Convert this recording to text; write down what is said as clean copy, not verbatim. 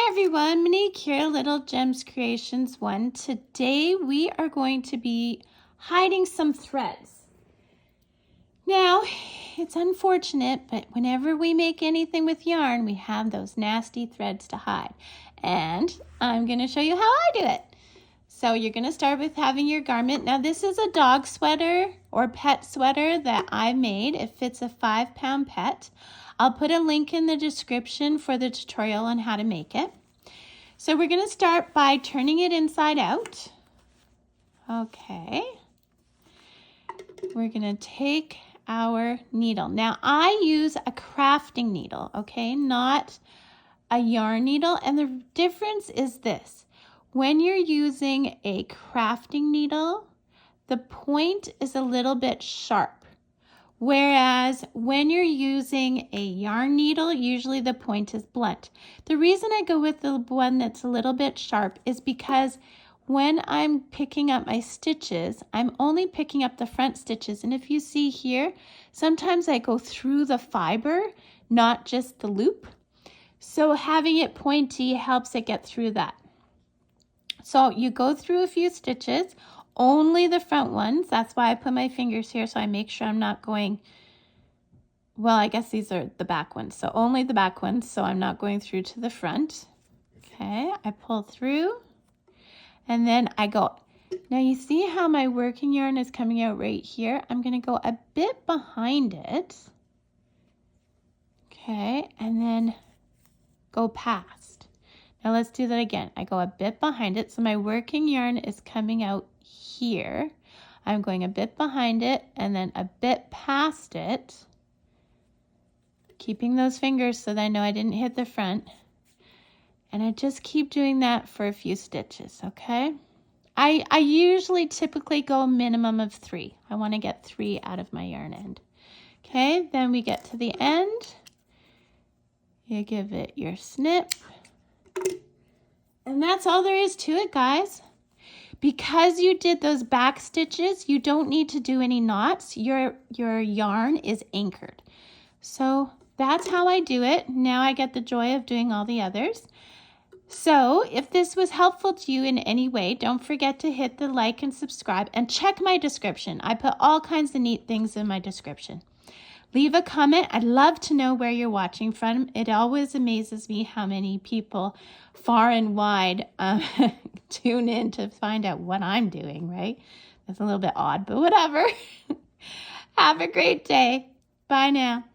everyone, Monique here, Little Gems Creations 1. Today we are going to be hiding some threads. Now, it's unfortunate, but whenever we make anything with yarn, we have those nasty threads to hide. And I'm going to show you how I do it. So you're going to start with having your garment. Now this is a dog sweater or pet sweater that I made. It fits a 5-pound pet. I'll put a link in the description for the tutorial on how to make it. So we're going to start by turning it inside out. Okay. We're going to take our needle. Now I use a crafting needle, okay, not a yarn needle. And the difference is this. When you're using a crafting needle, the point is a little bit sharp. Whereas when you're using a yarn needle, usually the point is blunt. The reason I go with the one that's a little bit sharp is because when I'm picking up my stitches, I'm only picking up the front stitches. And if you see here, sometimes I go through the fiber, not just the loop. So having it pointy helps it get through that. So you go through a few stitches, only the front ones. That's why I put my fingers here so I make sure I'm not going, well, I guess these are the back ones. So only the back ones, so I'm not going through to the front. Okay, I pull through and then I go. Now you see how my working yarn is coming out right here? I'm going to go a bit behind it. Okay, and then go past. Now let's do that again. I go a bit behind it. So my working yarn is coming out here. I'm going a bit behind it and then a bit past it. Keeping those fingers so that I know I didn't hit the front. And I just keep doing that for a few stitches, okay? I usually typically go a minimum of 3. I want to get 3 out of my yarn end. Okay, then we get to the end. You give it your snip. And that's all there is to it, guys. Because you did those back stitches, you don't need to do any knots. Your yarn is anchored. So that's how I do it. Now I get the joy of doing all the others. So if this was helpful to you in any way, don't forget to hit the like and subscribe and check my description. I put all kinds of neat things in my description. Leave a comment. I'd love to know where you're watching from. It always amazes me how many people far and wide tune in to find out what I'm doing, right? That's a little bit odd, but whatever. Have a great day. Bye now.